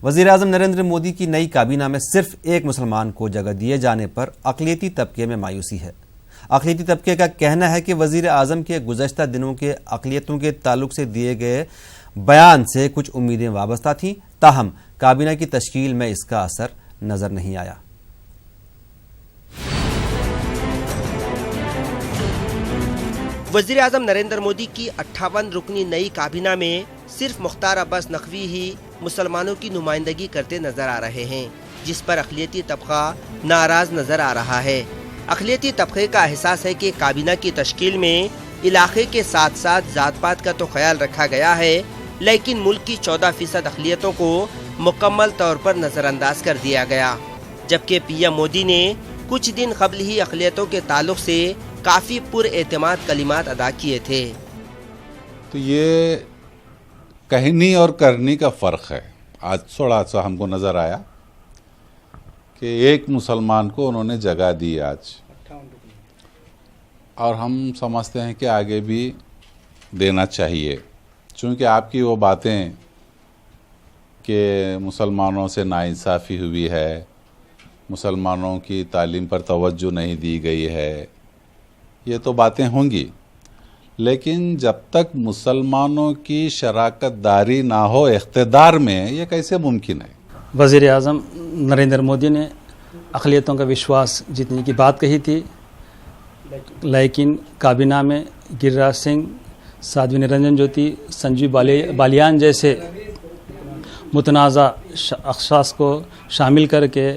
وزیر اعظم نریندر مودی کی نئی کابینہ میں صرف ایک مسلمان کو جگہ دیے جانے پر اقلیتی طبقے میں مایوسی ہے۔ اقلیتی طبقے کا کہنا ہے کہ وزیر اعظم کے گزشتہ دنوں کے اقلیتوں کے تعلق سے دیے گئے بیان سے کچھ امیدیں وابستہ تھیں، تاہم کابینہ کی تشکیل میں اس کا اثر نظر نہیں آیا۔ وزیر اعظم نریندر مودی کی 58 رکنی نئی کابینہ میں صرف مختار عباس نقوی ہی مسلمانوں کی نمائندگی کرتے نظر آ رہے ہیں، جس پر اقلیتی طبقہ ناراض نظر آ رہا ہے۔ اقلیتی طبقے کا احساس ہے کہ کابینہ کی تشکیل میں علاقے کے ساتھ ساتھ ذات پات کا تو خیال رکھا گیا ہے، لیکن ملک کی 14% اقلیتوں کو مکمل طور پر نظر انداز کر دیا گیا، جبکہ پی ایم مودی نے کچھ دن قبل ہی اقلیتوں کے تعلق سے کافی پر اعتماد کلمات ادا کیے تھے۔ تو یہ کہنی اور کرنی کا فرق ہے۔ آج تھوڑا سا ہم کو نظر آیا کہ ایک مسلمان کو انہوں نے جگہ دی آج، اور ہم سمجھتے ہیں کہ آگے بھی دینا چاہیے، چونکہ آپ کی وہ باتیں کہ مسلمانوں سے ناانصافی ہوئی ہے، مسلمانوں کی تعلیم پر توجہ نہیں دی گئی ہے، یہ تو باتیں ہوں گی، لیکن جب تک مسلمانوں کی شراکت داری نہ ہو اقتدار میں، یہ کیسے ممکن ہے؟ وزیر اعظم نریندر مودی نے اقلیتوں کا وشواس جیتنے کی بات کہی تھی، لیکن کابینہ میں گریراج سنگھ، سادھوی نرنجن جیوتی، سنجیو بالیان جیسے متنازع اشخاص کو شامل کر کے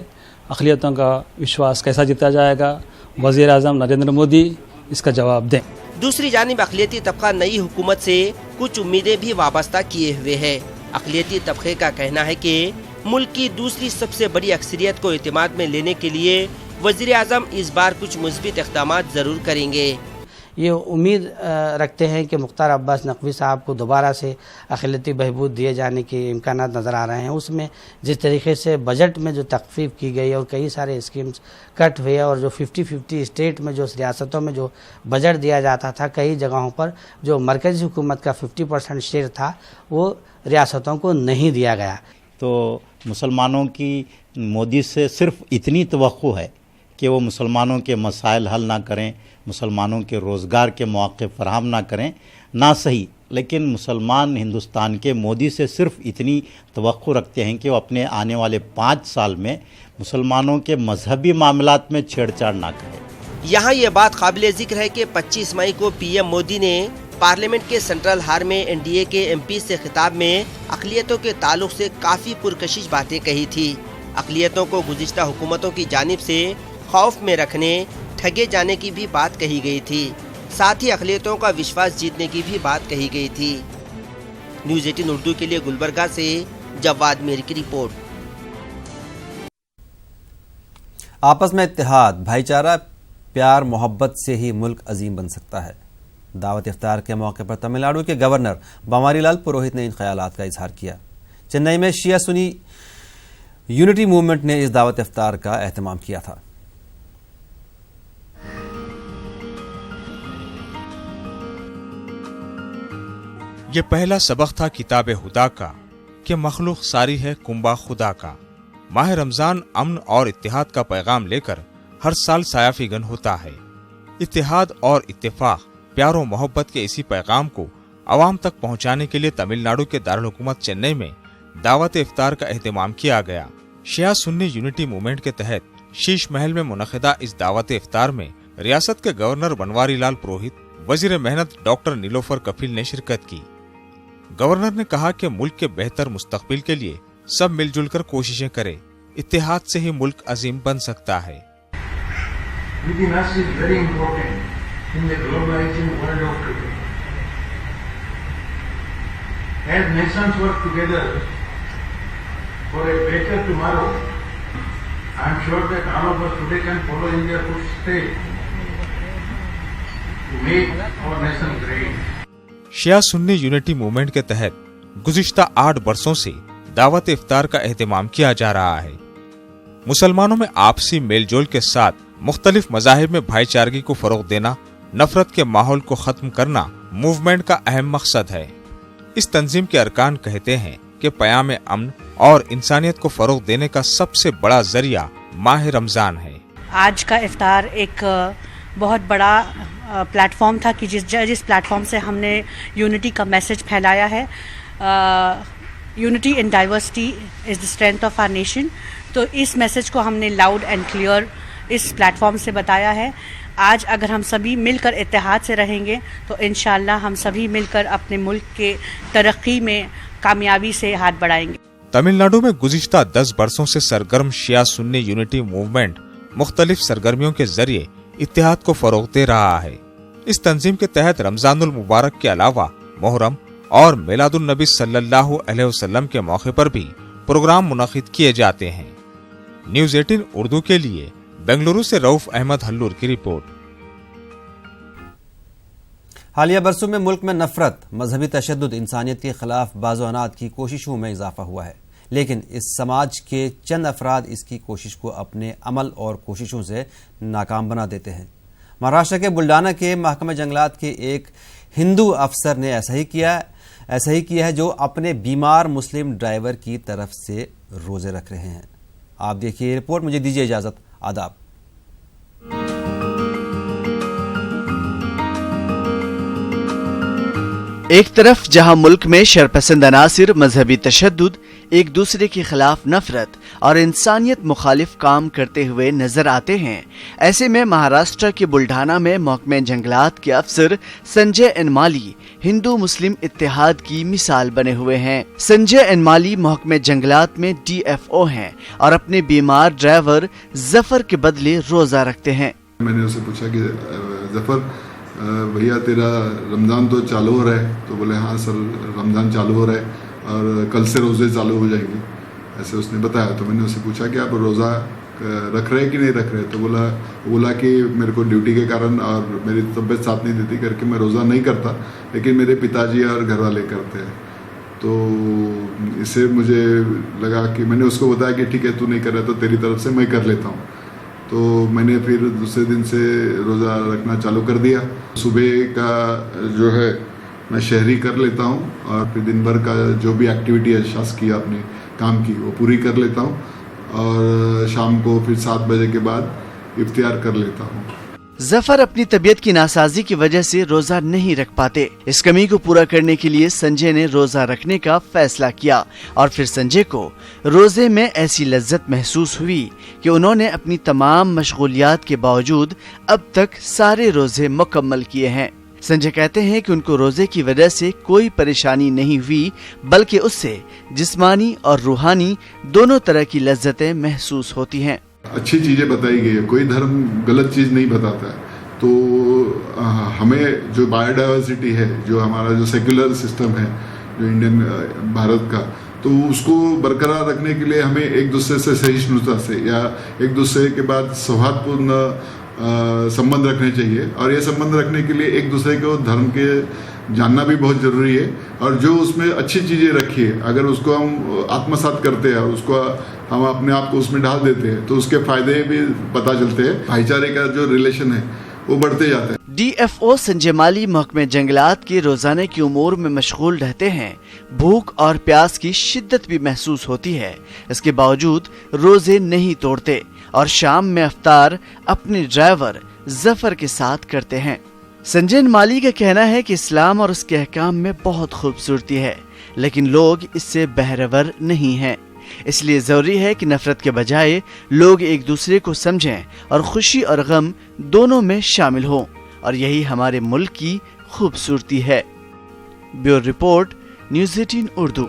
اقلیتوں کا وشواس کیسا جیتا جائے گا؟ وزیر اعظم نریندر مودی اس کا جواب دیں۔ دوسری جانب اقلیتی طبقہ نئی حکومت سے کچھ امیدیں بھی وابستہ کیے ہوئے ہے۔ اقلیتی طبقے کا کہنا ہے کہ ملک کی دوسری سب سے بڑی اکثریت کو اعتماد میں لینے کے لیے وزیر اعظم اس بار کچھ مثبت اقدامات ضرور کریں گے۔ یہ امید رکھتے ہیں کہ مختار عباس نقوی صاحب کو دوبارہ سے اقلیتی بہبود دیے جانے کے امکانات نظر آ رہے ہیں۔ اس میں جس طریقے سے بجٹ میں جو تخفیف کی گئی اور کئی سارے اسکیمز کٹ ہوئے، اور جو 50-50 اسٹیٹ میں جو ریاستوں میں جو بجٹ دیا جاتا تھا، کئی جگہوں پر جو مرکزی حکومت کا 50% شیئر تھا وہ ریاستوں کو نہیں دیا گیا۔ تو مسلمانوں کی مودی سے صرف اتنی توقع ہے کہ وہ مسلمانوں کے مسائل حل نہ کریں، مسلمانوں کے روزگار کے مواقع فراہم نہ کریں، نہ صحیح، لیکن مسلمان ہندوستان کے مودی سے صرف اتنی توقع رکھتے ہیں کہ وہ اپنے آنے والے 5 سال میں مسلمانوں کے مذہبی معاملات میں چھیڑ چھاڑ نہ کریں۔ یہاں یہ بات قابل ذکر ہے کہ 25 مئی کو پی ایم مودی نے پارلیمنٹ کے سینٹرل ہال میں این ڈی اے کے ایم پی سے خطاب میں اقلیتوں کے تعلق سے کافی پرکشش باتیں کہی تھی۔ اقلیتوں کو گزشتہ حکومتوں کی جانب سے خوف میں رکھنے، ٹھگے جانے کی بھی بات کہی گئی تھی، ساتھ ہی اقلیتوں کا وشواس جیتنے کی بھی بات کہی گئی تھی۔ نیوز 18 اردو کے لیے گلبرگہ سے جواد میر کی رپورٹ۔ آپس میں اتحاد، بھائی چارہ، پیار محبت سے ہی ملک عظیم بن سکتا ہے۔ دعوت افطار کے موقع پر تمل ناڈو کے گورنر بنواری لال پروہت نے ان خیالات کا اظہار کیا۔ چنئی میں شیعہ سنی یونٹی موومنٹ نے اس دعوت افطار کا اہتمام کیا تھا۔ یہ پہلا سبق تھا کتاب خدا کا کہ مخلوق ساری ہے کنبہ خدا کا۔ ماہ رمضان امن اور اتحاد کا پیغام لے کر ہر سال سایہ فگن ہوتا ہے۔ اتحاد اور اتفاق، پیار و محبت کے اسی پیغام کو عوام تک پہنچانے کے لیے تمل ناڈو کے دارالحکومت چنئی میں دعوت افطار کا اہتمام کیا گیا۔ شیعہ سنی یونٹی موومنٹ کے تحت شیش محل میں منعقدہ اس دعوت افطار میں ریاست کے گورنر بنواری لال پروہت، وزیر محنت ڈاکٹر نیلوفر کفیل نے شرکت کی۔ گورنر نے کہا کہ ملک کے بہتر مستقبل کے لیے سب مل جل کر کوششیں کریں، اتحاد سے ہی ملک عظیم بن سکتا ہے۔ شیعہ سنی یونٹی موومنٹ کے تحت گزشتہ 8 برسوں سے دعوت افطار کا اہتمام کیا جا رہا ہے۔ مسلمانوں میں آپسی میل جول کے ساتھ مختلف مذاہب میں بھائی چارگی کو فروغ دینا، نفرت کے ماحول کو ختم کرنا موومنٹ کا اہم مقصد ہے۔ اس تنظیم کے ارکان کہتے ہیں کہ پیام امن और इंसानियत को फरोग देने का सबसे बड़ा जरिया माह रमजान है। आज का इफ्तार एक बहुत बड़ा प्लेटफॉर्म था कि जिस प्लेटफॉर्म से हमने यूनिटी का मैसेज फैलाया है। Unity in diversity is the strength of our nation. तो इस मैसेज को हमने लाउड एंड क्लियर इस प्लेटफॉर्म से बताया है। आज अगर हम सभी मिलकर इत्तेहाद से रहेंगे तो इंशाअल्लाह हम सभी मिलकर अपने मुल्क के तरक्की में कामयाबी से हाथ बढ़ाएंगे। तमिलनाडु में गुज़िश्ता 10 बरसों से सरगर्म शिया सुन्नी यूनिटी मूवमेंट मुख्तलिफ सरगर्मियों के जरिए इत्तेहाद को फरोग दे रहा है। इस तंजीम के तहत रमजानुल मुबारक के अलावा मुहर्रम और मिलादुन नबी सल्लल्लाहु अलैहि वसल्लम के मौके पर भी प्रोग्राम मुनक़िद किए जाते हैं। न्यूज़ 18 उर्दू के लिए बेंगलुरु से रऊफ अहमद हल्लूर की रिपोर्ट। हालिया बरसों में मुल्क में नफरत, मजहबी तशद्दुद, इंसानियत के खिलाफ बाज़ो-अनात की कोशिशों में इजाफा हुआ है, लेकिन इस समाज के चंद अफराद इसकी कोशिश को अपने अमल और कोशिशों से नाकाम बना देते हैं। महाराष्ट्र के बुल्डाना के महकमा जंगलात के एक हिंदू अफसर ने ऐसा ही किया है, जो अपने बीमार मुस्लिम ड्राइवर की तरफ से रोजे रख रहे हैं। आप देखिए रिपोर्ट। मुझे दीजिए इजाजत। आदाब। एक तरफ जहां मुल्क में शरपसंद अनासिर, मजहबी तशद्दुद, एक दूसरे के खिलाफ नफरत और इंसानियत मुखालिफ काम करते हुए नजर आते हैं, ऐसे में महाराष्ट्र के बुल्ढाना में महकमा जंगलात के अफसर संजय एनमाली हिंदू मुस्लिम इत्तेहाद की मिसाल बने हुए हैं। संजय एनमाली महकमा जंगलात में DFO हैं और अपने बीमार ड्राइवर जफर के बदले रोजा रखते हैं। मैंने उससे पूछा कि जफर भैया तेरा रमज़ान तो चालू हो रहा है? तो बोले हाँ सर रमज़ान चालू हो रहा है और कल से रोज़े चालू हो जाएंगे, ऐसे उसने बताया। तो मैंने उससे पूछा कि आप रोज़ा रख रहे हैं कि नहीं रख रहे? तो बोला कि मेरे को ड्यूटी के कारण और मेरी तबीयत साथ नहीं देती करके मैं रोज़ा नहीं करता, लेकिन मेरे पिताजी और घर वाले करते हैं। तो इससे मुझे लगा कि मैंने उसको बताया कि ठीक है तू नहीं कर रहा तो तेरी तरफ से मैं कर लेता हूँ। तो मैंने फिर दूसरे दिन से रोज़ा रखना चालू कर दिया। सुबह का जो है मैं शहरी कर लेता हूँ और फिर दिन भर का जो भी एक्टिविटी है शासकीय अपने काम की वो पूरी कर लेता हूँ और शाम को फिर 7 बजे के बाद इफ्तियार कर लेता हूँ। जफर अपनी तबीयत की नासाजी की वजह से रोजा नहीं रख पाते। इस कमी को पूरा करने के लिए संजय ने रोजा रखने का फैसला किया और फिर संजय को रोजे में ऐसी लज्जत महसूस हुई कि उन्होंने अपनी तमाम मशगूलियात के बावजूद अब तक सारे रोजे मुकम्मल किए हैं। संजय कहते हैं कि उनको रोजे की वजह से कोई परेशानी नहीं हुई, बल्कि उससे जिस्मानी और रूहानी दोनों तरह की लज्जतें महसूस होती हैं। अच्छी चीज़ें बताई गई है, कोई धर्म गलत चीज़ नहीं बताता है। तो हमें जो बायोडाइवर्सिटी है, जो हमारा जो सेक्युलर सिस्टम है जो इंडियन भारत का, तो उसको बरकरार रखने के लिए हमें एक दूसरे से सहिष्णुता से या एक दूसरे के बाद सौहार्दपूर्ण संबंध रखने चाहिए। और ये संबंध रखने के लिए एक दूसरे को धर्म के जानना भी बहुत ज़रूरी है। और जो उसमें अच्छी चीज़ें रखी है अगर उसको हम आत्मसात करते हैं और उसको हम अपने आप को उसमें डाल देते हैं तो उसके फायदे भी पता चलते हैं। भाईचारे का जो रिलेशन है वो बढ़ते जाते हैं। DFO संजय माली महकमे जंगलात के रोजाना की उमूर में मशगूल रहते हैं। भूख और प्यास की शिद्दत भी महसूस होती है, इसके बावजूद रोजे नहीं तोड़ते और शाम में इफ्तार अपने ड्राइवर जफर के साथ करते हैं। संजय माली का कहना है कि इस्लाम और उसके अहकाम में बहुत खूबसूरती है, लेकिन लोग इससे बहरवर नहीं हैं। इसलिए जरूरी है कि नफरत के बजाय लोग एक दूसरे को समझें और खुशी और गम दोनों में शामिल हों, और यही हमारे मुल्क की खूबसूरती है। Bureau report, news 18 Urdu.